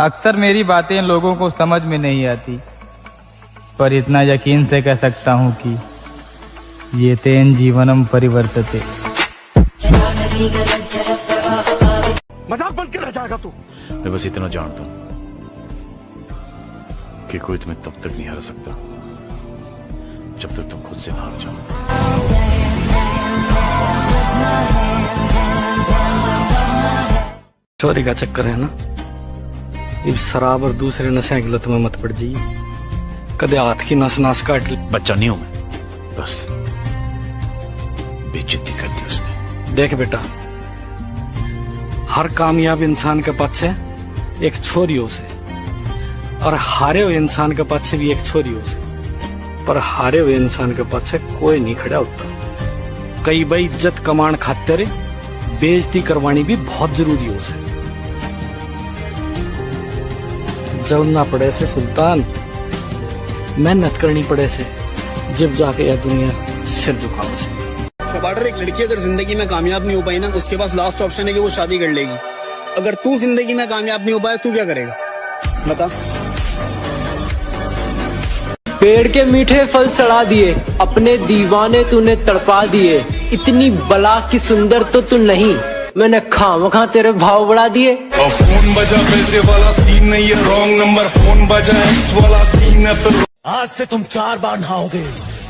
अक्सर मेरी बातें लोगों को समझ में नहीं आती, पर इतना यकीन से कह सकता हूँ कि ये तेन जीवनम परिवर्तते। मजाक बन के रह जाएगा तू। मैं बस इतना जानता हूँ कि कोई तुम्हें तब तक नहीं हरा सकता जब तक तुम खुद से ना हार जाओ। चोरी का चक्कर है ना, इस शराब और दूसरे नशे की लत में मत पड़ जाइए, कदे हाथ की नस नास काट ले। बच्चा नहीं हूं मैं, बस बेइज्जती कर दी उसने। देख बेटा, हर कामयाब इंसान के पाछे एक छोरी हो से, और हारे हुए इंसान के पाछे भी एक छोरी हो से, पर हारे हुए इंसान के पाछे कोई नहीं खड़ा होता। कई भाई इज्जत कमान खाते रे, बेइज्जती करवानी भी बहुत जरूरी हो से। जलना पड़े से सुल्तान, मेहनत करनी पड़े से, जब जाके यह दुनिया सिर झुकाओ से। शबाडर, एक लड़की अगर जिंदगी में कामयाब नहीं हो पाई ना, उसके पास लास्ट ऑप्शन है कि वो शादी कर लेगी। अगर तू जिंदगी में कामयाब नहीं हो पाया, तू क्या करेगा बता? पेड़ के मीठे फल सड़ा दिए, अपने दीवाने तूने तड़पा दिए। इतनी बला की सुंदर तो तू नहीं, मैंने खामखा तेरे भाव बढ़ा दिए। और फोन बजा, पैसे वाला सीन नहीं है, रॉन्ग नंबर। फोन बजा, एक्स वाला सीन है। फिर आज से तुम 4 बार नहाओगे,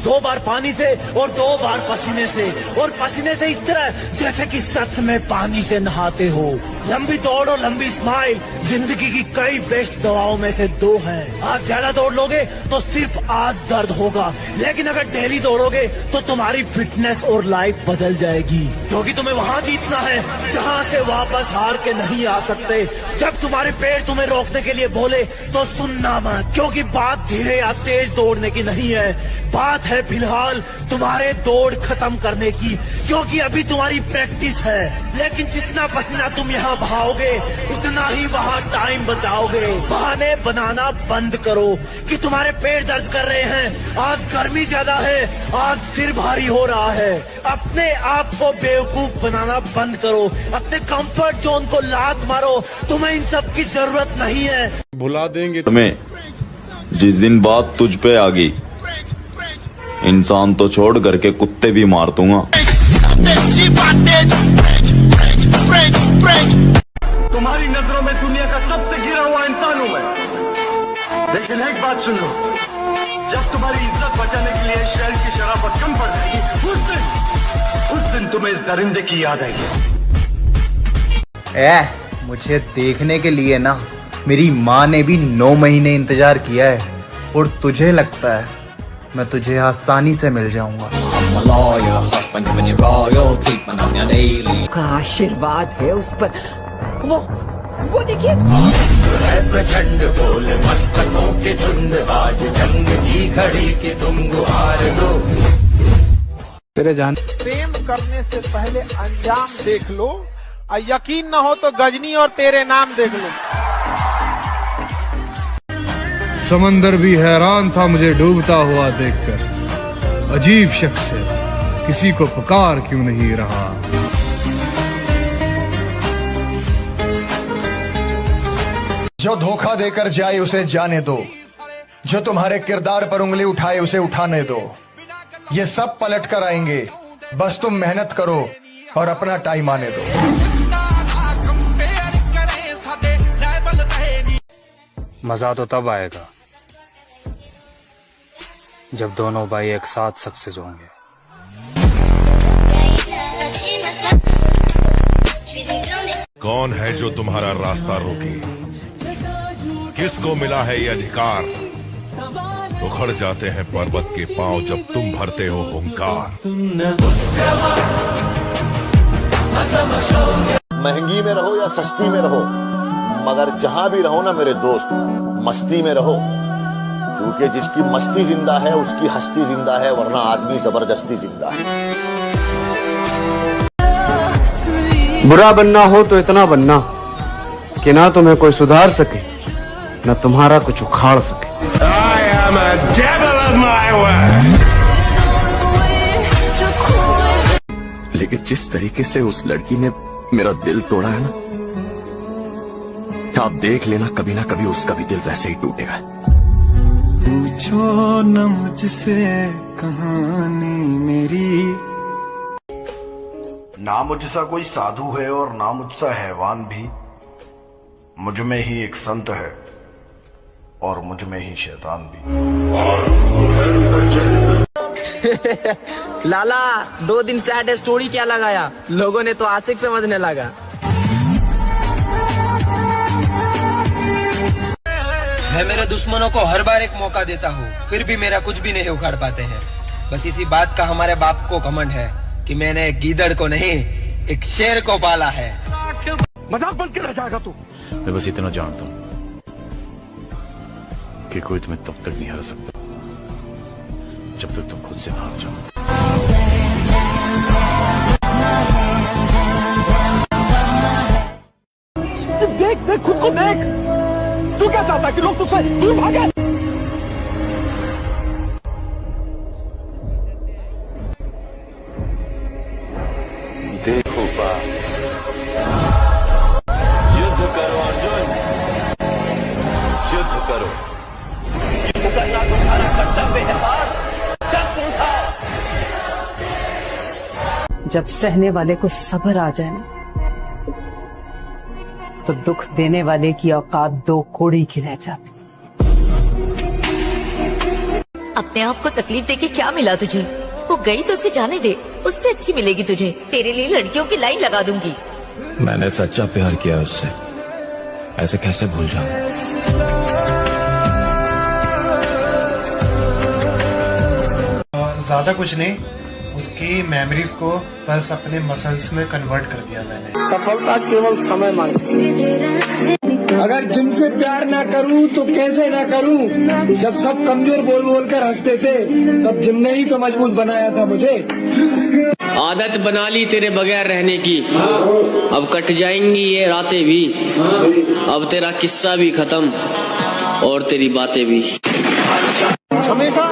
2 बार पानी से और 2 बार पसीने से, और पसीने से इस तरह जैसे कि सच में पानी से नहाते हो। लंबी दौड़ और लंबी स्माइल जिंदगी की कई बेस्ट दवाओं में से 2 हैं। आज ज्यादा दौड़ लोगे तो सिर्फ आज दर्द होगा, लेकिन अगर डेली दौड़ोगे तो तुम्हारी फिटनेस और लाइफ बदल जाएगी, क्योंकि तुम्हें वहाँ जीतना है जहाँ से वापस हार के नहीं आ सकते। जब तुम्हारे पेड़ तुम्हें रोकने के लिए बोले तो सुनना मत, क्योंकि बात धीरे या तेज दौड़ने की नहीं है, बात है फिलहाल तुम्हारे दौड़ खत्म करने की, क्योंकि अभी तुम्हारी प्रैक्टिस है। लेकिन जितना पसीना तुम यहाँ बहाओगे उतना ही वहाँ टाइम बचाओगे। बहाने बनाना बंद करो कि तुम्हारे पेट दर्द कर रहे हैं, आज गर्मी ज्यादा है, आज सिर भारी हो रहा है। अपने आप को बेवकूफ बनाना बंद करो, अपने कंफर्ट जोन को लात मारो। तुम्हें इन सब की जरूरत नहीं है। भुला देंगे तुम्हें जिस दिन बात तुझ पे आ गई, इंसान तो छोड़ करके कुत्ते भी मार दूंगा। तुम्हारी नजरों में दुनिया का सबसे गिरा हुआ इंसान हूं मैं, लेकिन एक बात सुन लो, जब तुम्हारी इज्जत बचाने के लिए शहर की शराफत कम पड़ जाएगी, उस दिन तुम्हें इस दरिंदे की याद आएगी। मुझे देखने के लिए ना मेरी माँ ने भी 9 महीने इंतजार किया है, और तुझे लगता है मैं तुझे आसानी से मिल जाऊंगा। का आशीर्वाद है उस पर, वो देखिए। प्रचंड बोल मस्तकों के झुंड, आज जंग की घड़ी की तुम गुहार दो। तेरे जान प्रेम करने से पहले अंजाम देख लो, और यकीन न हो तो गजनी और तेरे नाम देख लो। समंदर भी हैरान था मुझे डूबता हुआ देखकर, अजीब शख्स है, किसी को पुकार क्यों नहीं रहा। जो धोखा देकर जाए उसे जाने दो, जो तुम्हारे किरदार पर उंगली उठाए उसे उठाने दो। ये सब पलट कर आएंगे, बस तुम मेहनत करो और अपना टाइम आने दो। मजा तो तब आएगा जब दोनों भाई एक साथ सक्सेस होंगे। कौन है जो तुम्हारा रास्ता रोके? किसको मिला है ये अधिकार? उखड़ जाते हैं पर्वत के पांव जब तुम भरते हो हुंकार। महंगी में रहो या सस्ती में रहो, मगर जहां भी रहो ना मेरे दोस्त, मस्ती में रहो, क्योंकि जिसकी मस्ती जिंदा है उसकी हस्ती जिंदा है, वरना आदमी जबरदस्ती जिंदा है। बुरा बनना हो तो इतना बनना कि ना तुम्हें कोई सुधार सके, ना तुम्हारा कुछ उखाड़ सके। I am a devil of my way. लेकिन जिस तरीके से उस लड़की ने मेरा दिल तोड़ा है ना, आप देख लेना, कभी ना कभी उसका भी दिल वैसे ही टूटेगा। पूछो न मुझसे कहानी मेरी। ना मुझसा कोई साधु है और ना मुझसा हैवान भी, मुझ में ही एक संत है और मुझ में ही शैतान भी। लाला 2 दिन सैड स्टोरी क्या लगाया, लोगों ने तो आशिक समझने लगा। मैं मेरे दुश्मनों को हर बार एक मौका देता हूँ, फिर भी मेरा कुछ भी नहीं उखाड़ पाते हैं। बस इसी बात का हमारे बाप को घमंड है कि मैंने एक गीदड़ को नहीं, एक शेर को पाला है। मजाक बन के रह जाएगा तू। मैं बस इतना जानता हूँ कि कोई तुम्हें तब तक नहीं हरा सकता जब तक तुम खुद से हार जाओ। देख देख खुद को देख, तू क्या चाहता है कि लोग तुझसे दूर भागे? देखो बाप, युद्ध करो अर्जुन, युद्ध करो। युद्ध करना तुम्हारा कर्तव्य है बाप, शस्त्र उठाओ। जब सहने वाले को सब्र आ जाए ना, तो दुख देने वाले की औकात 2 कोड़ी की रह जाती। अपने आप को तकलीफ देके क्या मिला तुझे? वो गई तो उसे जाने दे, उससे अच्छी मिलेगी तुझे। तेरे लिए लड़कियों की लाइन लगा दूंगी। मैंने सच्चा प्यार किया उससे, ऐसे कैसे भूल जाऊं? ज्यादा कुछ नहीं, उसकी मेमोरीज को बस अपने मसल्स में कन्वर्ट कर दिया मैंने। सफलता केवल समय मांगती है। अगर जिनसे प्यार ना करूं तो कैसे ना करूं? जब सब कमजोर बोल बोल कर हंसते थे, तब जिम ने ही तो मजबूत बनाया था मुझे। आदत बना ली तेरे बगैर रहने की, अब कट जाएंगी ये रातें भी। अब तेरा किस्सा भी खत्म और तेरी बातें भी। हमेशा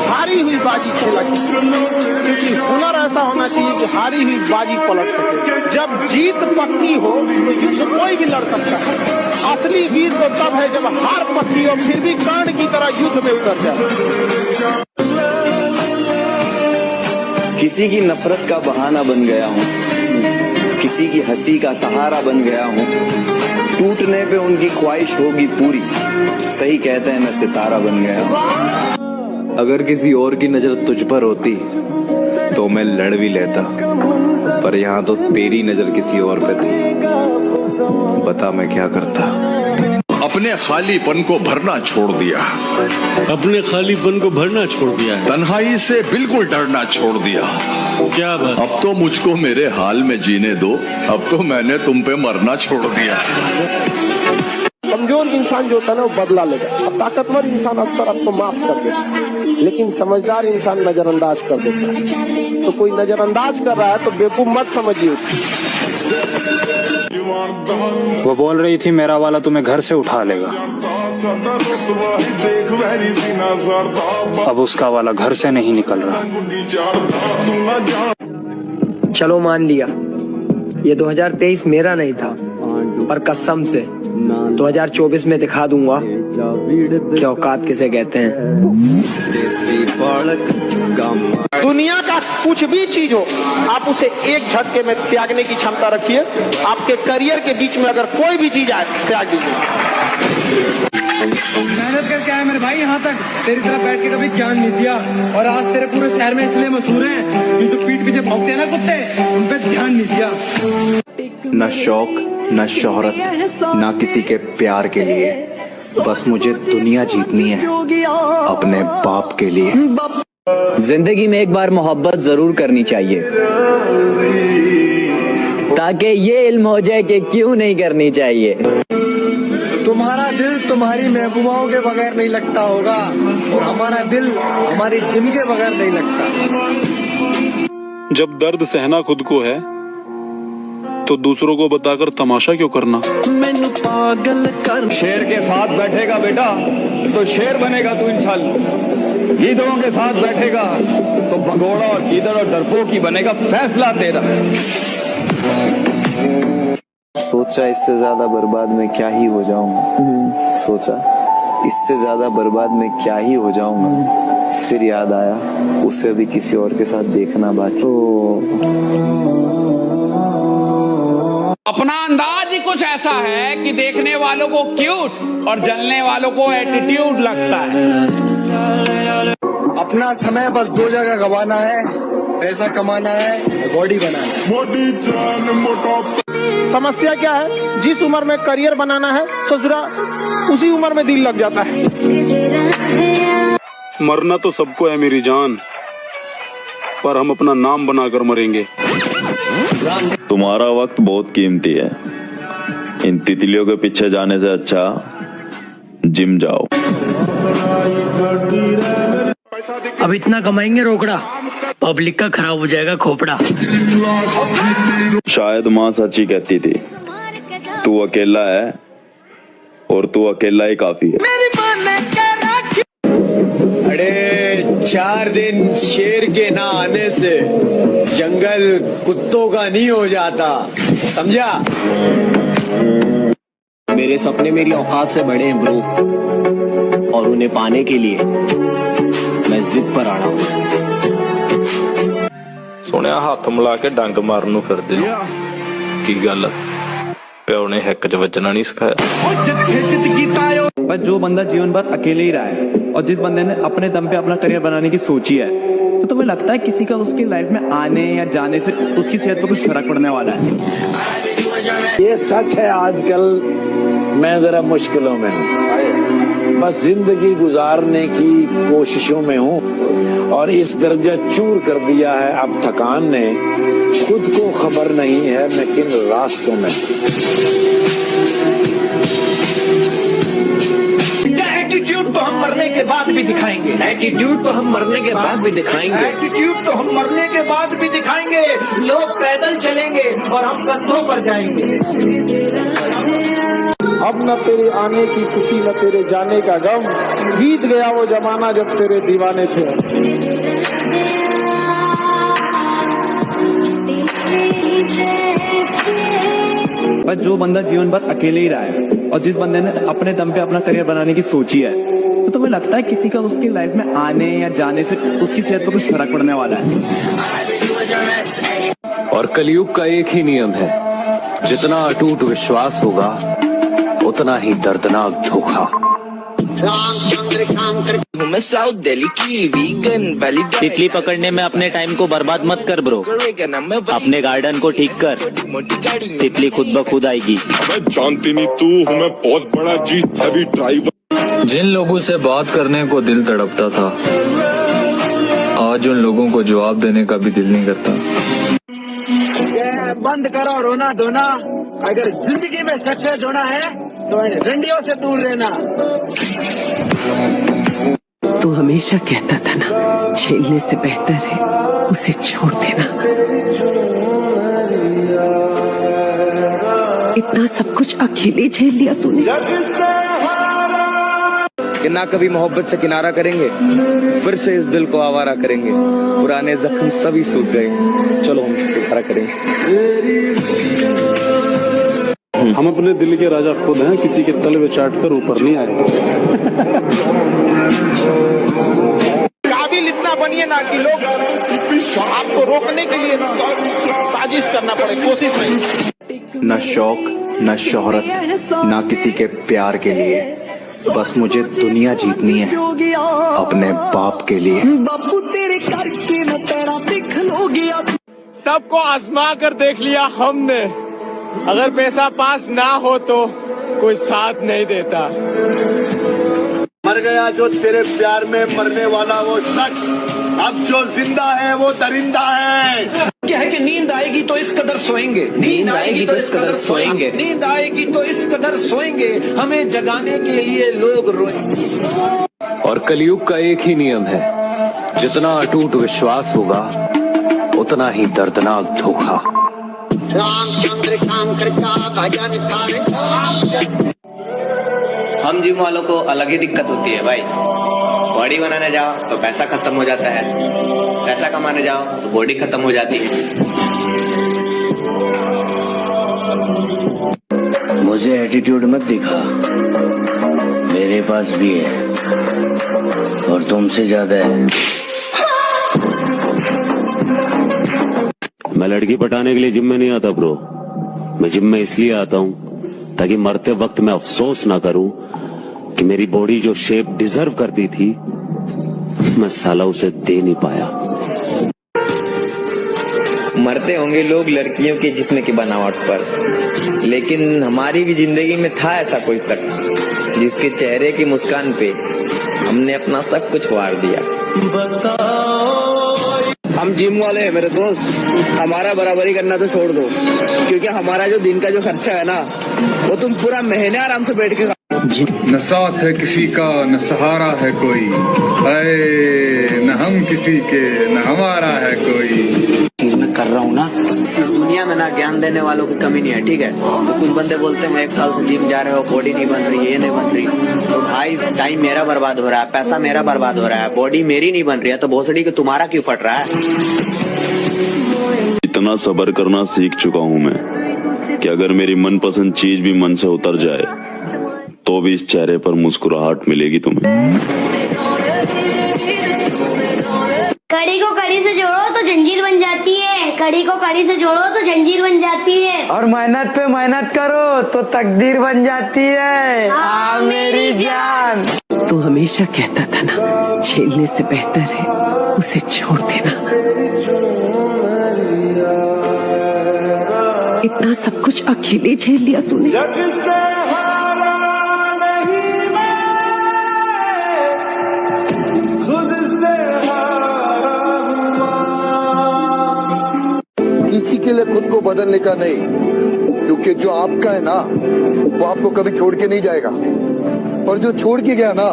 हारी हुई बाजी खेला, क्योंकि हुनर ऐसा होना चाहिए कि हारी हुई बाजी पलट सके। जब जीत पक्की हो तो युद्ध कोई भी लड़ सकता है। असली वीर तो तब है जब हार पक्की हो फिर भी कर्ण की तरह युद्ध में उतर जाए। किसी की नफरत का बहाना बन गया हूँ, किसी की हंसी का सहारा बन गया हूँ। टूटने पे उनकी ख्वाहिश होगी पूरी, सही कहते हैं मैं सितारा बन गया हूँ। अगर किसी और की नजर तुझ पर होती तो मैं लड़ भी लेता, पर यहाँ तो तेरी नजर किसी और पे थी। बता मैं क्या करता? अपने खालीपन को भरना छोड़ दिया, अपने खालीपन को भरना छोड़ दिया है। तन्हाई से बिल्कुल डरना छोड़ दिया। क्या बात? अब तो मुझको मेरे हाल में जीने दो, अब तो मैंने तुम पे मरना छोड़ दिया। कमजोर इंसान जो होता है ना वो बदला लेगा, और ताकतवर इंसान अक्सर आपको माफ कर देता है, लेकिन समझदार इंसान नजरअंदाज कर देता है। तो कोई नजरअंदाज कर रहा है तो बेवकूफ मत समझिए। वो बोल रही थी मेरा वाला तुम्हें घर से उठा लेगा, अब उसका वाला घर से नहीं निकल रहा। चलो मान लिया ये 2023 मेरा नहीं था, पर कसम से 2024 में दिखा दूंगा कि औकात किसे कहते हैं। दुनिया का कुछ भी चीज हो, आप उसे एक झटके में त्यागने की क्षमता रखिए। आपके करियर के बीच में अगर कोई भी चीज आए, त्याग दीजिए। मेहनत करके आया मेरे भाई यहाँ तक, तेरी तरह बैठ के कभी ज्ञान नहीं दिया, और आज तेरे पूरे शहर में इसलिए मशहूर हैं, ये जो पीठ पीछे भौंकते हैं ना कुत्ते, उन पे ध्यान नहीं दिया। न शौक, न शोहरत, न किसी के प्यार के लिए, बस मुझे दुनिया जीतनी है अपने बाप के लिए। जिंदगी में एक बार मोहब्बत जरूर करनी चाहिए, ताकि ये इल्म हो जाए कि क्यों नहीं करनी चाहिए। तुम्हारा दिल तुम्हारी महबूबाओं के बगैर नहीं लगता होगा, और हमारा दिल हमारी जिम के बगैर नहीं लगता। जब दर्द सहना खुद को है तो दूसरों को बताकर तमाशा क्यों करना? मैनू पागल कर। शेर के साथ बैठेगा बेटा तो शेर बनेगा तू इंशाल्लाह। गीदड़ों के साथ बैठेगा तो भगोड़ा और गीदड़ और डरपोक ही बनेगा, फैसला तेरा। सोचा इससे ज्यादा बर्बाद मैं क्या ही हो जाऊंगा। सोचा इससे ज्यादा बर्बाद मैं क्या ही हो जाऊंगा। फिर याद आया उसे भी किसी और के साथ देखना बाकी। अपना अंदाज ही कुछ ऐसा है कि देखने वालों को क्यूट और जलने वालों को एटीट्यूड लगता है। अपना समय बस दो जगह गवाना है, पैसा कमाना है, बॉडी बनाना है। समस्या क्या है? जिस उम्र में करियर बनाना है ससुरा उसी उम्र में दिल लग जाता है। मरना तो सबको है मेरी जान, पर हम अपना नाम बनाकर मरेंगे। तुम्हारा वक्त बहुत कीमती है। इन तितलियों के पीछे जाने से अच्छा जिम जाओ। अब इतना कमाएंगे रोकड़ा, पब्लिक का खराब हो जाएगा खोपड़ा। शायद माँ सच्ची कहती थी, तू अकेला है और तू अकेला ही काफी है। अरे 4 दिन शेर के ना आने से जंगल कुत्तों का नहीं हो जाता, समझा? मेरे सपने मेरी औकात से बड़े हैं ब्रो, और उन्हें पाने के लिए मैं जिद पर आड़ा हूँ। सुनिया हाथ मिला के डंग मारन नूं फिरदे हो, की गल प्यो ने हिक च वजना नहीं सिखाया? पर जो बंदा जीवन भर अकेले ही रहा है और जिस बंदे ने अपने दम पे अपना करियर बनाने की सोची है, तो तुम्हें लगता है किसी का उसकी लाइफ में आने या जाने से उसकी सेहत पर कुछ फर्क पड़ने वाला है? ये सच है, आजकल मैं जरा मुश्किलों में हूँ। बस जिंदगी गुजारने की कोशिशों में हूँ और इस दर्जा चूर कर दिया है अब थकान ने। खुद को खबर नहीं है मैं किन रास्तों में। एटीट्यूड तो हम मरने के बाद भी दिखाएंगे। एटीट्यूड तो हम मरने के बाद भी दिखाएंगे। एटीट्यूड तो हम मरने के बाद भी दिखाएंगे। लोग पैदल चलेंगे और हम कंधों पर जाएंगे। अब न तेरे आने की खुशी न तेरे जाने का गम, बीत गया वो जमाना जब तेरे दीवाने थे। पर जो बंदा जीवन भर अकेले ही रहा है और जिस बंदे ने अपने दम पे अपना करियर बनाने की सोची है, तो तुम्हें लगता है किसी का उसकी लाइफ में आने या जाने से उसकी सेहत पर कुछ फर्क पड़ने वाला है? और कलयुग का एक ही नियम है, जितना अटूट विश्वास होगा उतना ही दर्दनाक धोखा। मैं साउथ दिल्ली की वीगन वैली। तितली पकड़ने में अपने टाइम को बर्बाद मत कर ब्रो, अपने गार्डन को ठीक कर, तितली खुद ब खुद आएगी। जानती नहीं तू हूँ मैं बहुत बड़ा जी हैवी ड्राइवर। जिन लोगों से बात करने को दिल तड़पता था, आज उन लोगों को जवाब देने का भी दिल नहीं करता। बंद करो रोना धोना, अगर जिंदगी में सक्सेस होना है तो रंडियों से दूर रहना। तू हमेशा कहता था ना, झेलने से बेहतर है उसे छोड़ देना। इतना सब कुछ अकेले झेल लिया तूने। कि ना कभी मोहब्बत से किनारा करेंगे, फिर से इस दिल को आवारा करेंगे। पुराने जख्म सभी सूख गए, चलो हम शुक्र करेंगे। हम अपने दिल के राजा खुद हैं, किसी के तलवे चाट कर ऊपर नहीं आए। काबिल इतना बनिए ना कि लोग आपको रोकने के लिए साजिश करना पड़े, कोशिश नहीं। न शौक न शोहरत न किसी के प्यार के लिए, बस मुझे दुनिया जीतनी है अपने बाप के लिए। बापू तेरे करके न तेरा दिखलो गया। सबको आजमा कर देख लिया हमने, अगर पैसा पास ना हो तो कोई साथ नहीं देता। मर गया जो तेरे प्यार में मरने वाला वो शख्स, अब जो जिंदा है वो दरिंदा है। क्या है कि नींद आएगी तो इस कदर सोएंगे, नींद आएगी तो इस कदर सोएंगे, नींद आएगी तो इस कदर सोएंगे, हमें जगाने के लिए लोग रोएंगे। और कलयुग का एक ही नियम है, जितना अटूट विश्वास होगा उतना ही दर्दनाक धोखा। हम जिम वालों को अलग ही दिक्कत होती है भाई। बॉडी बनाने जाओ तो पैसा खत्म हो जाता है, पैसा कमाने जाओ तो बॉडी खत्म हो जाती है। मुझे एटीट्यूड मत दिखा, मेरे पास भी है और तुमसे ज्यादा है। मैं लड़की पटाने के लिए जिम में नहीं आता ब्रो, मैं जिम में इसलिए आता हूँ ताकि मरते वक्त मैं अफसोस ना करूं कि मेरी बॉडी जो शेप डिजर्व करती थी मैं साला उसे दे नहीं पाया। मरते होंगे लोग लड़कियों के जिस्म की बनावट पर, लेकिन हमारी भी जिंदगी में था ऐसा कोई शख्स जिसके चेहरे की मुस्कान पे हमने अपना सब कुछ वार दिया। हम जिम वाले हैं मेरे दोस्त, हमारा बराबरी करना तो छोड़ दो, क्योंकि हमारा जो दिन का जो खर्चा है ना वो तुम पूरा महीने आराम से बैठ के। न साथ है किसी का न सहारा है कोई, न हम किसी के न हमारा है कोई। चीज मैं कर रहा हूँ ना, इस दुनिया में ना ज्ञान देने वालों की कमी नहीं है, ठीक है। तो कुछ बंदे बोलते हैं 1 साल से जिम जा रहे हो, बॉडी नहीं बन रही, ये नहीं बन रही। तो भाई टाइम मेरा बर्बाद हो रहा है, पैसा मेरा बर्बाद हो रहा है, बॉडी मेरी नहीं बन रही है, तो भोसड़ी के तुम्हारा क्यों फट रहा है। इतना सब्र करना सीख चुका हूँ मैं कि अगर मेरी मनपसंद चीज भी मन से उतर जाए तो भी इस चेहरे पर मुस्कुराहट मिलेगी तुम्हें। कड़ी को कड़ी से जोड़ो तो जंजीर बन जाती है, कड़ी को कड़ी से जोड़ो तो जंजीर बन जाती है, और मेहनत पे मेहनत करो तो तकदीर बन जाती है। हाँ मेरी जान। तू हमेशा कहता था ना, झेलने से बेहतर है उसे छोड़ देना। इतना सब कुछ अकेले झेल लिया तूने। किसी के लिए खुद को बदलने का नहीं, क्योंकि जो आपका है ना वो आपको कभी छोड़ के नहीं जाएगा, और जो छोड़ के गया ना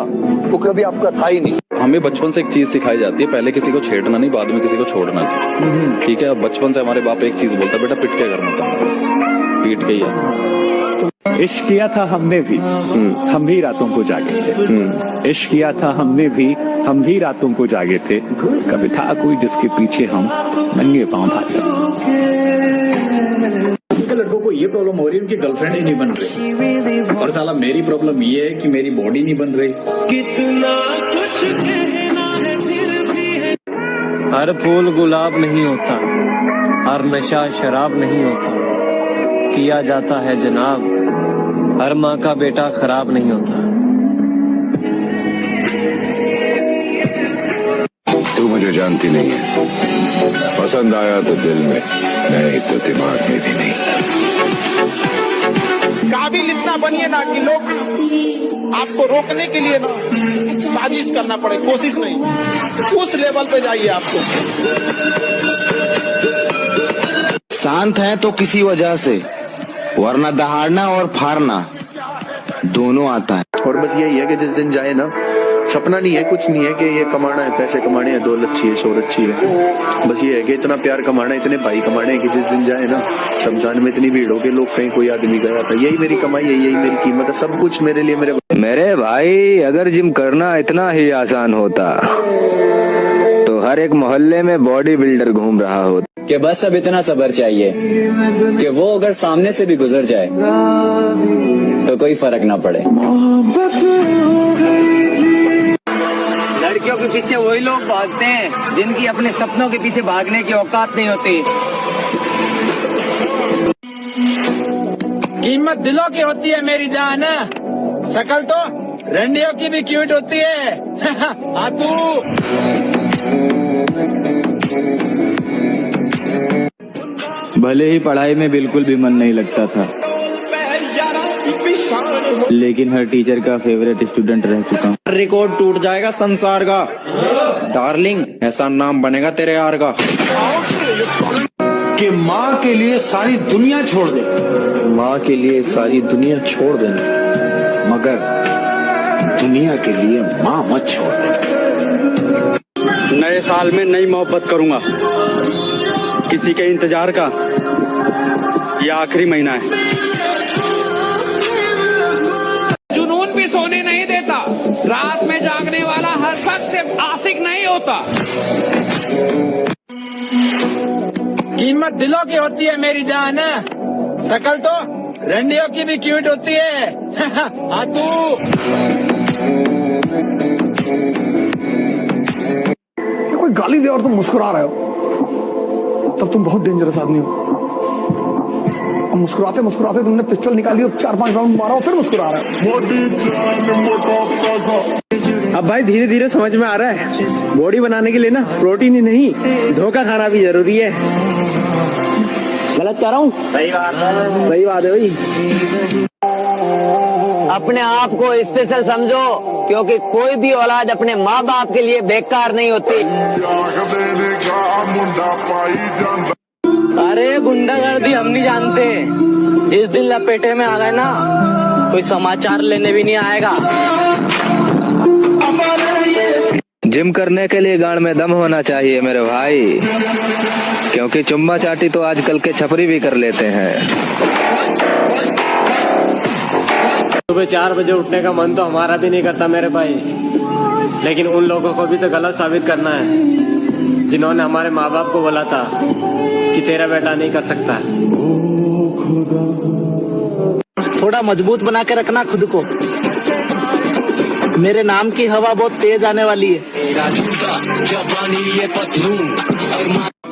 वो कभी आपका था ही नहीं। हमें बचपन से एक चीज सिखाई जाती है, पहले किसी को छेड़ना नहीं, बाद में किसी को छोड़ना नहीं, ठीक है। अब बचपन से हमारे बाप एक चीज बोलता, बेटा पिट के घर मत आना, बस पीट के ही आना। इश्क किया था हमने भी, हम भी रातों को जागे थे। इश्क किया था हमने भी, हम भी रातों को जागे थे। कभी था कोई जिसके पीछे हम नंगे पांव भागे। लड़कों को ये प्रॉब्लम हो रही है, उनकी गर्लफ्रेंड ही नहीं बन रही, और साला मेरी प्रॉब्लम ये है कि मेरी बॉडी नहीं बन रही। कितना कुछ कहना है फिर भी है। हर फूल गुलाब नहीं होता, हर नशा शराब नहीं होता, किया जाता है जनाब, हर माँ का बेटा खराब नहीं होता। तू मुझे जानती नहीं है, पसंद आया तो दिल में, नहीं तो दिमाग में भी नहीं। काबिल इतना बनिए ना कि लोग आपको रोकने के लिए ना साजिश करना पड़े, कोशिश नहीं, उस लेवल पे जाइए आपको। शांत है तो किसी वजह से, वरना दहाड़ना और फाड़ना दोनों आता है। और बस यही है कि जिस दिन जाए ना, सपना नहीं है, कुछ नहीं है कि ये कमाना है, पैसे कमाने हैं, दौलत अच्छी है, शोहरत अच्छी है। बस ये है कि इतना प्यार कमाना है, इतने भाई कमाने हैं कि जिस दिन जाए ना, शमशान में इतनी भीड़ हो के लोग कहीं कोई आदमी गया था, यही मेरी कमाई है, यही मेरी कीमत है, सब कुछ मेरे लिए। मेरे भाई अगर जिम करना इतना ही आसान होता तो हर एक मोहल्ले में बॉडी बिल्डर घूम रहा होता। कि बस अब इतना सब्र चाहिए कि वो अगर सामने से भी गुजर जाए तो कोई फर्क ना पड़े। लड़कियों के पीछे वही लोग भागते हैं जिनकी अपने सपनों के पीछे भागने की औकात नहीं होती। कीमत दिलों की होती है मेरी जान, शकल तो रंडियों की भी क्यूट होती है। आतू भले ही पढ़ाई में बिल्कुल भी मन नहीं लगता था, लेकिन हर टीचर का फेवरेट स्टूडेंट रह चुका हूँ। रिकॉर्ड टूट जाएगा संसार का, डार्लिंग ऐसा नाम बनेगा तेरे यार का। कि माँ के लिए सारी दुनिया छोड़ दे, माँ के लिए सारी दुनिया छोड़ देना, मगर दुनिया के लिए माँ मत छोड़ दे। नए साल में नई मोहब्बत करूंगा, किसी के इंतजार का ये आखिरी महीना है। जुनून भी सोने नहीं देता, रात में जागने वाला हर शख्स से आशिक नहीं होता। कीमत दिलों की होती है मेरी जान, शकल तो रंडियों की भी क्यूट होती है। हाँ तू कोई गाली दे और तुम मुस्कुरा रहे हो तब तुम बहुत डेंजरस आदमी हो। और मुस्कुराते मुस्कुराते तुमने पिस्टल निकाली और 4-5 राउंड मारा और फिर मुस्कुरा रहे हो। अब भाई धीरे धीरे समझ में आ रहा है बॉडी बनाने के लिए ना प्रोटीन ही नहीं धोखा खाना भी जरूरी है। गलत कह रहा हूँ? सही बात है भाई। अपने आप को स्पेशल समझो, क्योंकि कोई भी औलाद अपने माँ बाप के लिए बेकार नहीं होती। अरे गुंडागर्दी हम नहीं जानते, जिस दिन लपेटे में आ गए ना कोई समाचार लेने भी नहीं आएगा। जिम करने के लिए गांड में दम होना चाहिए मेरे भाई, क्योंकि चुम्मा चाटी तो आजकल के छपरी भी कर लेते हैं। सुबह 4 बजे उठने का मन तो हमारा भी नहीं करता मेरे भाई, लेकिन उन लोगों को भी तो गलत साबित करना है जिन्होंने हमारे माँ बाप को बोला था कि तेरा बेटा नहीं कर सकता। थोड़ा मजबूत बना के रखना खुद को, मेरे नाम की हवा बहुत तेज आने वाली है।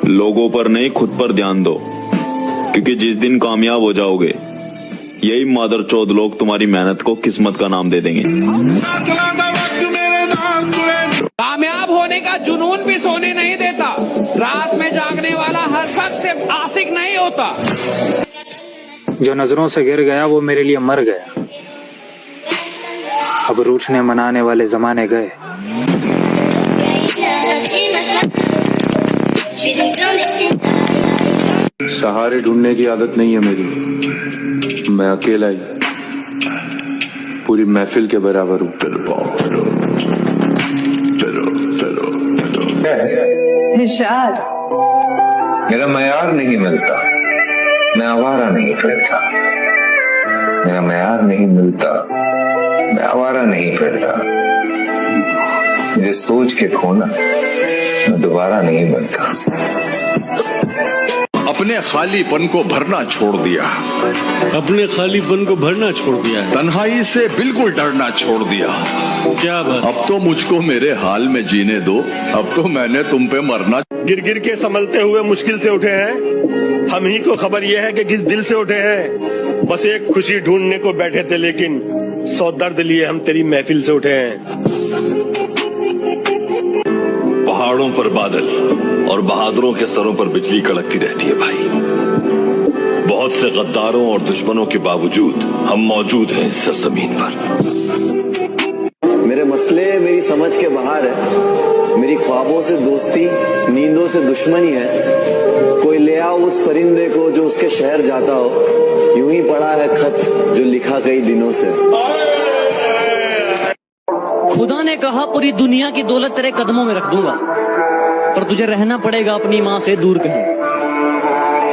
लोगों पर नहीं खुद पर ध्यान दो, क्योंकि जिस दिन कामयाब हो जाओगे यही मादरचोद लोग तुम्हारी मेहनत को किस्मत का नाम दे देंगे। कामयाब होने का जुनून भी सोने नहीं देता, रात में जागने वाला हर शख्स आशिक नहीं होता। जो नजरों से गिर गया वो मेरे लिए मर गया, अब रूठने मनाने वाले जमाने गए। सहारे ढूंढने की आदत नहीं है मेरी, मैं अकेला ही पूरी महफिल के बराबर हूँ। निशाद, मेरा मयार नहीं मिलता, मैं आवारा नहीं फिरता। मेरा मयार नहीं मिलता, मैं आवारा नहीं फिरता। मुझे सोच के खोना मैं दोबारा नहीं मिलता। अपने खालीपन को भरना छोड़ दिया, अपने खालीपन को भरना छोड़ दिया, तन्हाई से बिल्कुल डरना छोड़ दिया। क्या बात? अब तो मुझको मेरे हाल में जीने दो, अब तो मैंने तुम पे मरना। गिर गिर के संभलते हुए मुश्किल से उठे हैं, हम ही को खबर यह है कि किस दिल से उठे हैं। बस एक खुशी ढूंढने को बैठे थे, लेकिन 100 दर्द लिए हम तेरी महफिल से उठे हैं। पहाड़ों पर बादल और बहादुरों के सरों पर बिजली कड़कती रहती है भाई। बहुत से गद्दारों और दुश्मनों के बावजूद हम मौजूद हैं इस सरजमीन पर। मेरे मसले मेरी समझ के बाहर है, मेरी ख्वाबों से दोस्ती, नींदों से दुश्मनी है। कोई ले आओ उस परिंदे को जो उसके शहर जाता हो, यूं ही पड़ा है खत जो लिखा कई दिनों से। खुदा ने कहा पूरी दुनिया की दौलत तेरे कदमों में रख दूंगा, पर तुझे रहना पड़ेगा अपनी माँ से दूर कहीं।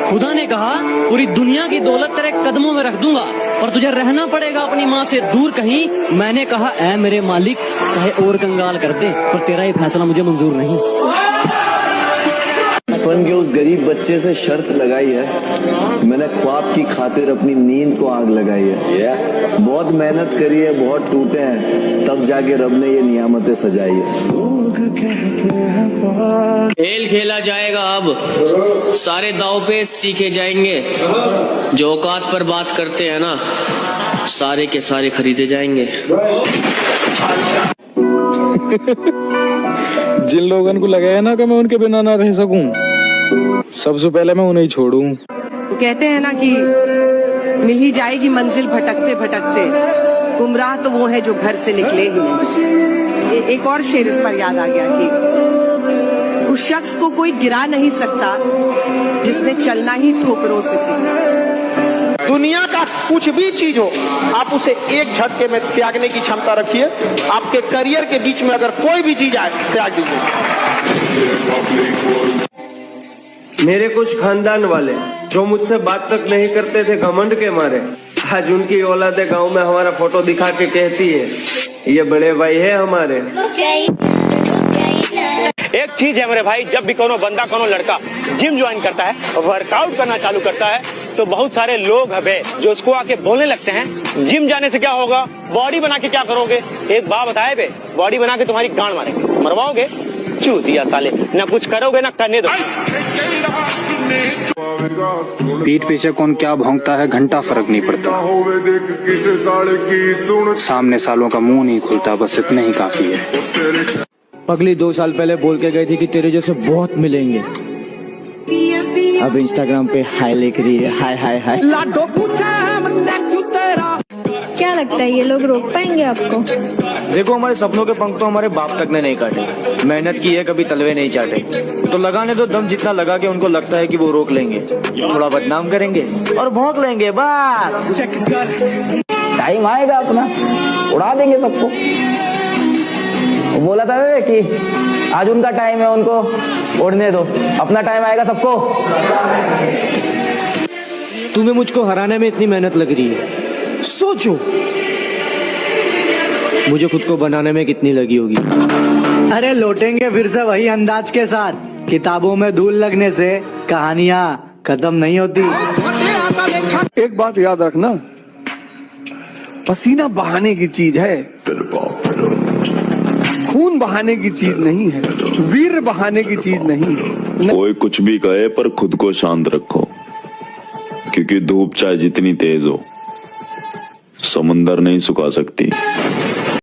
खुदा ने कहा पूरी दुनिया की दौलत तेरे कदमों में रख दूंगा, पर तुझे रहना पड़ेगा अपनी माँ से दूर कहीं। मैंने कहा ऐ मेरे मालिक, चाहे और कंगाल कर दे, पर तेरा ये फैसला मुझे मंजूर नहीं। बचपन के उस गरीब बच्चे से शर्त लगाई है, मैंने ख्वाब की खातिर अपनी नींद को आग लगाई है। बहुत मेहनत करी है, बहुत टूटे हैं, तब जाके रब ने ये नियामतें सजाई है। खेल खेला जाएगा अब, सारे दाव पे सीखे जाएंगे। जो औकात पर बात करते हैं ना, सारे के सारे खरीदे जाएंगे। जिन लोगों को लगा है ना कि मैं उनके बिना ना रह सकूं, सबसे पहले मैं उन्हें छोड़ूं। वो कहते हैं ना कि मिल ही जाएगी मंजिल भटकते भटकते, गुमराह तो वो है जो घर से निकले ही नहीं। एक और शेर इस पर याद आ गया कि उस शख्स को कोई गिरा नहीं सकता जिसने चलना ही ठोकरों से सीखा। दुनिया का कुछ भी चीज हो, आप उसे एक झटके में त्यागने की क्षमता रखिए। आपके करियर के बीच में अगर कोई भी चीज आए, त्याग दीजिए। मेरे कुछ खानदान वाले जो मुझसे बात तक नहीं करते थे घमंड के मारे, आज उनकी औलादे गांव में हमारा फोटो दिखा के कहती है ये बड़े भाई है हमारे। एक चीज है मेरे भाई, जब भी कोनो बंदा कोनो लड़का जिम ज्वाइन करता है, वर्कआउट करना चालू करता है, तो बहुत सारे लोग हबे जो उसको आके बोलने लगते हैं जिम जाने से क्या होगा, बॉडी बना के क्या करोगे। एक बात बताए बे, बॉडी बना के तुम्हारी गांड मारेंगे, मरवाओगे, चूतिया साले, ना कुछ करोगे ना करने दो। पीठ पीछे कौन क्या भौंकता है घंटा फर्क नहीं पड़ता, सामने सालों का मुंह नहीं खुलता, बस इतना ही काफी है। पगली 2 साल पहले बोल के गई थी कि तेरे जैसे बहुत मिलेंगे, अब इंस्टाग्राम पे हाय लिख रही है, हाय हाय हाय। क्या लगता है ये लोग रोक पाएंगे आपको? देखो हमारे सपनों के पंख तो हमारे बाप तक ने नहीं काटे, मेहनत की है कभी तलवे नहीं चाटे, तो लगाने दो दम जितना लगा के उनको लगता है कि वो रोक लेंगे, थोड़ा बदनाम करेंगे और भौंक लेंगे बस। टाइम आएगा अपना, उड़ा देंगे सबको। वो बोला था कि आज उनका टाइम है, उनको उड़ने दो, अपना टाइम आएगा सबको। तुम्हें मुझको हराने में इतनी मेहनत लग रही है, सोचो मुझे खुद को बनाने में कितनी लगी होगी। अरे लौटेंगे फिर से वही अंदाज के साथ, किताबों में धूल लगने से कहानियां खत्म नहीं होती। एक बात याद रखना, पसीना बहाने की चीज है, खून बहाने की चीज नहीं है, वीर बहाने की चीज नहीं है। कोई कुछ भी कहे पर खुद को शांत रखो, क्योंकि धूप चाहे जितनी तेज हो समुंदर नहीं सुखा सकती।